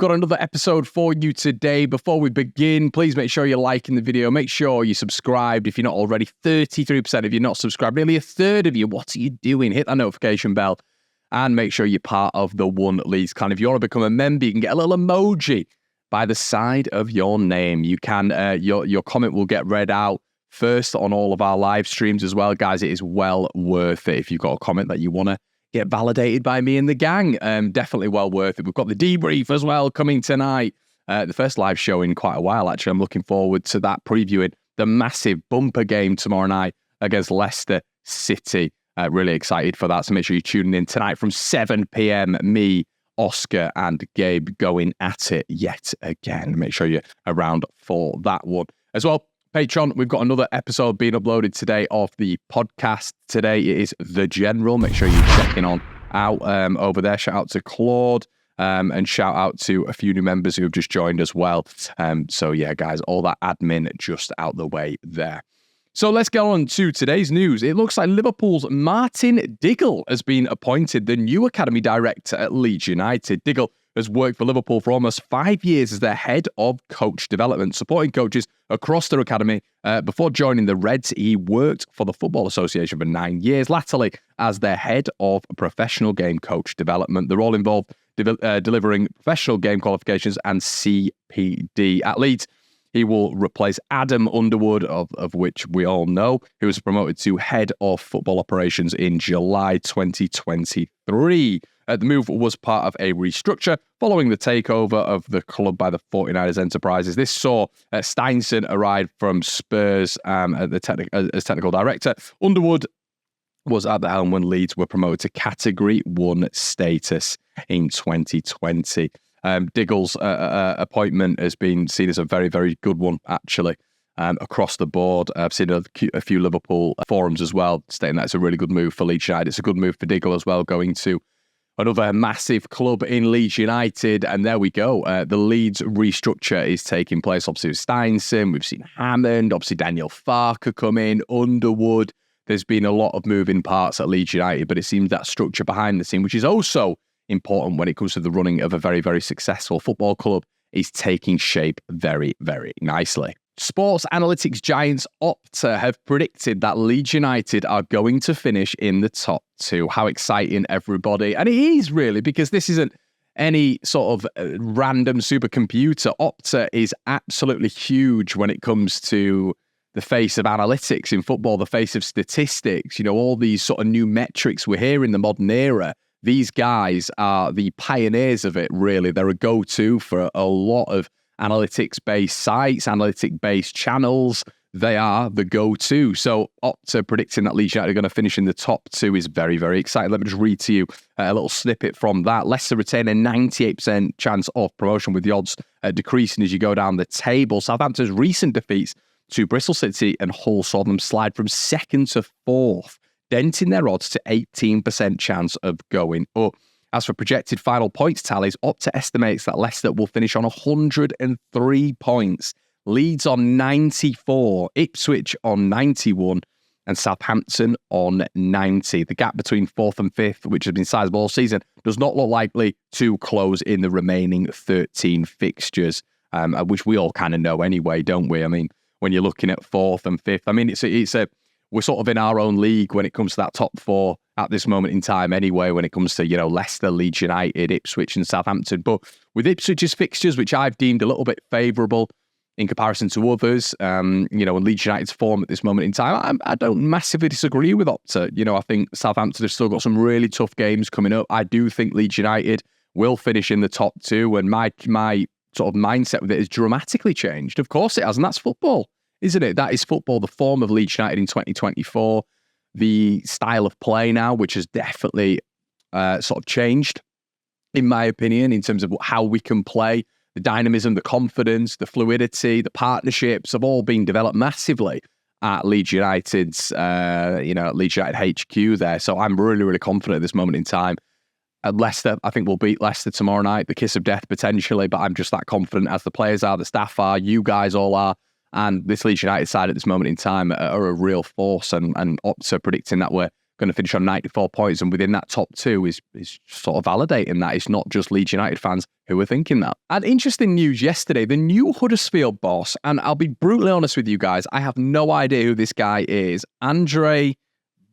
got another episode for you today. Before we begin, please make sure you're liking the video. Make sure you're subscribed if you're not already. 33% of you not subscribed. Nearly a third of you. What are you doing? Hit that notification bell and make sure you're part of the One Leeds Clan. If you want to become a member, you can get a little emoji by the side of your name. You can, your comment will get read out first on all of our live streams as well. Guys, it is well worth it if you've got a comment that you want to get validated by me and the gang. Definitely well worth it. We've got the debrief as well coming tonight. The first live show in quite a while, actually. I'm looking forward to that, previewing the massive bumper game tomorrow night against Leicester City. Really excited for that. So make sure you're tuning in tonight from 7 p.m. Me, Oscar and Gabe going at it yet again. Make sure you're around for that one. As well, Patreon, we've got another episode being uploaded today of the podcast. Today it is The General. Make sure you're checking out over there. Shout out to Claude and shout out to a few new members who have just joined as well. So yeah, guys, all that admin just out the way there. So let's get on to today's news. It looks like Liverpool's Martin Diggle has been appointed the new academy director at Leeds United. Diggle has worked for Liverpool for almost 5 years as their head of coach development, supporting coaches across their academy. Before joining the Reds, he worked for the Football Association for 9 years, latterly as their head of professional game coach development. The role involved delivering professional game qualifications and CPD. At Leeds, he will replace Adam Underwood, of which we all know, who was promoted to head of football operations in July 2023. The move was part of a restructure following the takeover of the club by the 49ers Enterprises. This saw Steinson arrive from Spurs as technical director. Underwood was at the helm when Leeds were promoted to Category 1 status in 2020. Diggle's appointment has been seen as a very, very good one, actually, across the board. I've seen a few Liverpool forums as well stating that it's a really good move for Leeds United. It's a good move for Diggle as well, going to another massive club in Leeds United. And there we go. The Leeds restructure is taking place. Obviously, with Steinson, we've seen Hammond, obviously Daniel Farke come in, Underwood. There's been a lot of moving parts at Leeds United, but it seems that structure behind the scene, which is also important when it comes to the running of a very, very successful football club, is taking shape very, very nicely. Sports analytics giants OPTA have predicted that Leeds United are going to finish in the top 2. How exciting, everybody. And it is really, because this isn't any sort of random supercomputer. OPTA is absolutely huge when it comes to the face of analytics in football, the face of statistics, you know, all these sort of new metrics we're here in the modern era. These guys are the pioneers of it, really. They're a go-to for a lot of analytics-based sites, analytic-based channels. They are the go-to. So Opta predicting that Leeds United are going to finish in the top 2 is very, very exciting. Let me just read to you a little snippet from that. Leicester retain a 98% chance of promotion, with the odds decreasing as you go down the table. Southampton's recent defeats to Bristol City and Hull saw them slide from 2nd to 4th, denting their odds to 18% chance of going up. As for projected final points tallies, Opta estimates that Leicester will finish on 103 points, Leeds on 94, Ipswich on 91, and Southampton on 90. The gap between 4th and 5th, which has been sizable all season, does not look likely to close in the remaining 13 fixtures, which we all kind of know anyway, don't we? I mean, when you're looking at 4th and 5th, I mean, we're sort of in our own league when it comes to that top 4 at this moment in time anyway, when it comes to, you know, Leicester, Leeds United, Ipswich and Southampton. But with Ipswich's fixtures, which I've deemed a little bit favourable in comparison to others, and Leeds United's form at this moment in time, I don't massively disagree with Opta. You know, I think Southampton have still got some really tough games coming up. I do think Leeds United will finish in the top 2, and my sort of mindset with it has dramatically changed. Of course it has, and that's football, isn't it? That is football, the form of Leeds United in 2024, the style of play now, which has definitely sort of changed, in my opinion, in terms of how we can play. The dynamism, the confidence, the fluidity, the partnerships have all been developed massively at Leeds United's, Leeds United HQ there. So I'm really, really confident at this moment in time. Leicester, I think we'll beat Leicester tomorrow night, the kiss of death potentially, but I'm just that confident, as the players are, the staff are, you guys all are. And this Leeds United side at this moment in time are a real force, and Opta predicting that we're going to finish on 94 points, and within that top two is sort of validating that it's not just Leeds United fans who are thinking that. And interesting news yesterday, the new Huddersfield boss, and I'll be brutally honest with you guys, I have no idea who this guy is. Andre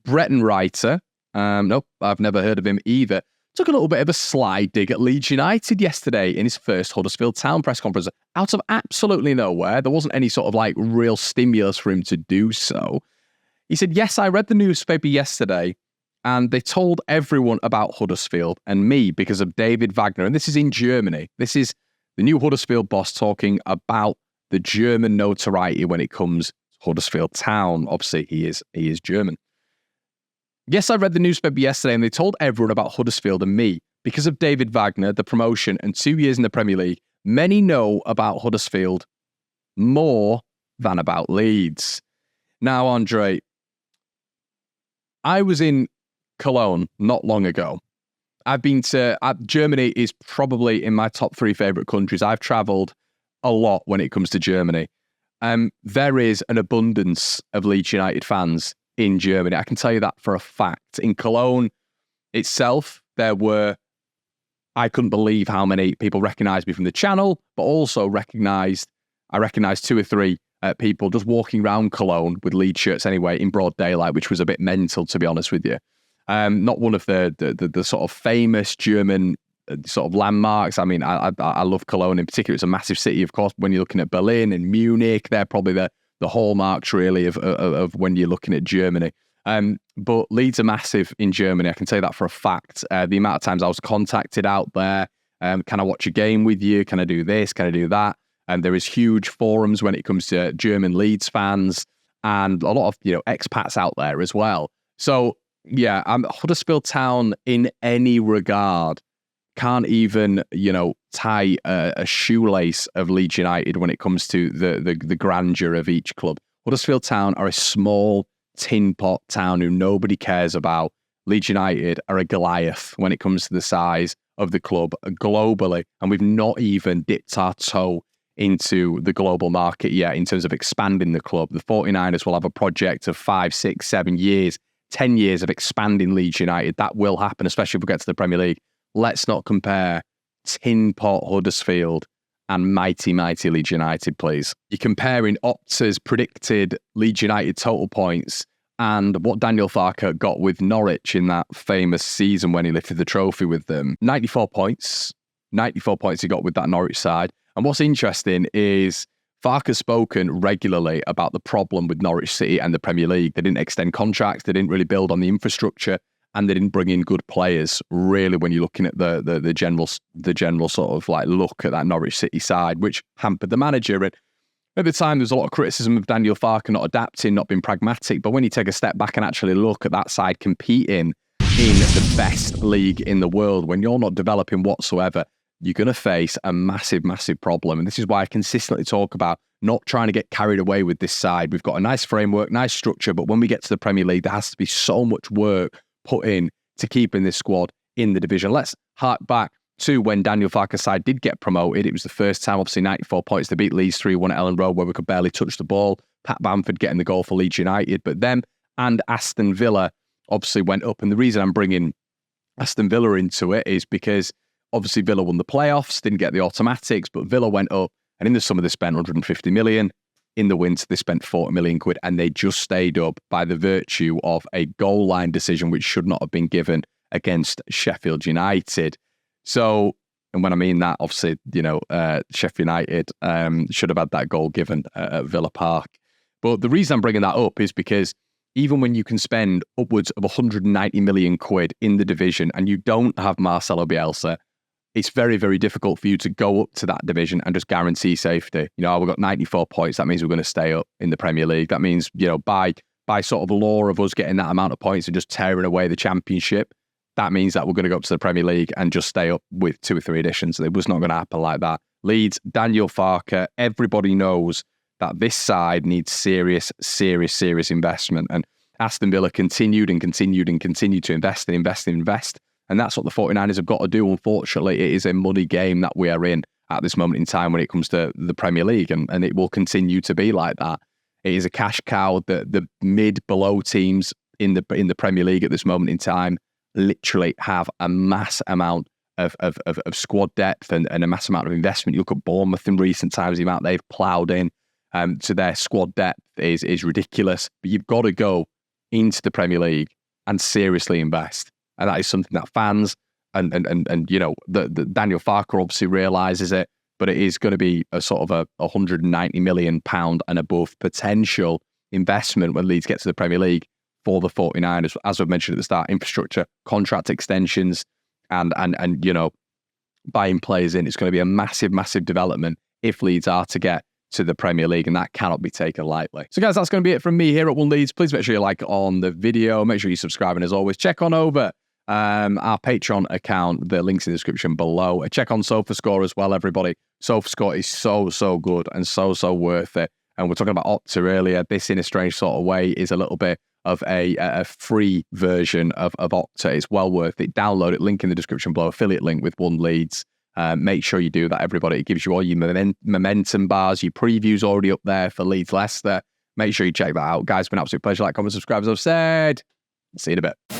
Breitenreiter, nope, I've never heard of him either, took a little bit of a sly dig at Leeds United yesterday in his first Huddersfield Town press conference. Out of absolutely nowhere, there wasn't any sort of like real stimulus for him to do so. He said, yes, I read the newspaper yesterday and they told everyone about Huddersfield and me because of David Wagner. And this is in Germany. This is the new Huddersfield boss talking about the German notoriety when it comes to Huddersfield Town. Obviously, he is German. Yes, I read the newspaper yesterday and they told everyone about Huddersfield and me because of David Wagner, the promotion, and 2 years in the Premier League. Many know about Huddersfield more than about Leeds. Now, Andre, I was in Cologne not long ago. I've been to Germany is probably in my top 3 favorite countries. I've traveled a lot when it comes to Germany. There is an abundance of Leeds United fans in Germany. I can tell you that for a fact. In Cologne itself, I couldn't believe how many people recognized me from the channel, but also I recognized 2 or 3 people just walking around Cologne with Leeds shirts anyway in broad daylight, which was a bit mental, to be honest with you. Not one of the sort of famous German sort of landmarks. I mean, I love Cologne in particular. It's a massive city, of course. When you're looking at Berlin and Munich, they're probably the hallmarks really of when you're looking at Germany. But Leeds are massive in Germany. I can tell you that for a fact. The amount of times I was contacted out there, can I watch a game with you? Can I do this? Can I do that? And there is huge forums when it comes to German Leeds fans and a lot of, expats out there as well. So yeah, Huddersfield Town in any regard can't even, tie a shoelace of Leeds United when it comes to the grandeur of each club. Huddersfield Town are a small tin pot town who nobody cares about. Leeds United are a Goliath when it comes to the size of the club globally. And we've not even dipped our toe into the global market yet in terms of expanding the club. The 49ers will have a project of 5, 6, 7 years, 10 years of expanding Leeds United. That will happen, especially if we get to the Premier League. Let's not compare tin pot Huddersfield and mighty Leeds United, please. You're comparing OPTA's predicted Leeds United total points and what Daniel Farke got with Norwich in that famous season when he lifted the trophy with them. 94 points. 94 points he got with that Norwich side. And what's interesting is Farke's spoken regularly about the problem with Norwich City and the Premier League. They didn't extend contracts, they didn't really build on the infrastructure, and they didn't bring in good players, really, when you're looking at the general sort of like look at that Norwich City side, which hampered the manager. And at the time, there was a lot of criticism of Daniel Farke not adapting, not being pragmatic. But when you take a step back and actually look at that side competing in the best league in the world, when you're not developing whatsoever, you're going to face a massive problem. And this is why I consistently talk about not trying to get carried away with this side. We've got a nice framework, nice structure, but when we get to the Premier League, there has to be so much work put in to keeping this squad in the division. Let's hark back to when Daniel Farke's side did get promoted. It was the first time, obviously, 94 points. They beat Leeds 3-1 at Ellen Road, where we could barely touch the ball. Pat Bamford getting the goal for Leeds United. But them and Aston Villa obviously went up. And the reason I'm bringing Aston Villa into it is because obviously Villa won the playoffs, didn't get the automatics, but Villa went up. And in the summer, they spent 150 million. In the winter, they spent 40 million quid. And they just stayed up by the virtue of a goal line decision, which should not have been given against Sheffield United. So, and when I mean that, obviously, Sheffield United should have had that goal given at Villa Park. But the reason I'm bringing that up is because even when you can spend upwards of 190 million quid in the division and you don't have Marcelo Bielsa, it's very, very difficult for you to go up to that division and just guarantee safety. We've got 94 points. That means we're going to stay up in the Premier League. That means, by sort of law of us getting that amount of points and just tearing away the Championship, that means that we're going to go up to the Premier League and just stay up with 2 or 3 additions. It was not going to happen like that. Leeds, Daniel Farke, everybody knows that this side needs serious investment. And Aston Villa continued to invest. And that's what the 49ers have got to do. Unfortunately, it is a money game that we are in at this moment in time when it comes to the Premier League. And it will continue to be like that. It is a cash cow. The mid-below teams in the Premier League at this moment in time literally have a mass amount of squad depth and a mass amount of investment. You look at Bournemouth in recent times, the amount they've ploughed in to their squad depth is ridiculous. But you've got to go into the Premier League and seriously invest. And that is something that fans and the Daniel Farke obviously realises it, but it is going to be a sort of a £190 million and above potential investment when Leeds get to the Premier League for the 49ers. As I've mentioned at the start, infrastructure, contract extensions, and buying players in. It's going to be a massive, massive development if Leeds are to get to the Premier League, and that cannot be taken lightly. So guys, that's going to be it from me here at One Leeds. Please make sure you like on the video. Make sure you subscribe, and as always, check on over our Patreon account. The link's in the description below. Check on SofaScore as well, everybody. SofaScore is so good and so worth it. And we're talking about OPTA earlier. This, in a strange sort of way, is a little bit of a free version of OPTA. It's well worth it. Download it. Link in the description below. Affiliate link with One Leeds. Make sure you do that, everybody. It gives you all your momentum bars. Your preview's already up there for Leeds Leicester. Make sure you check that out. Guys, it's been an absolute pleasure. Like, comment, subscribe, as I've said. See you in a bit.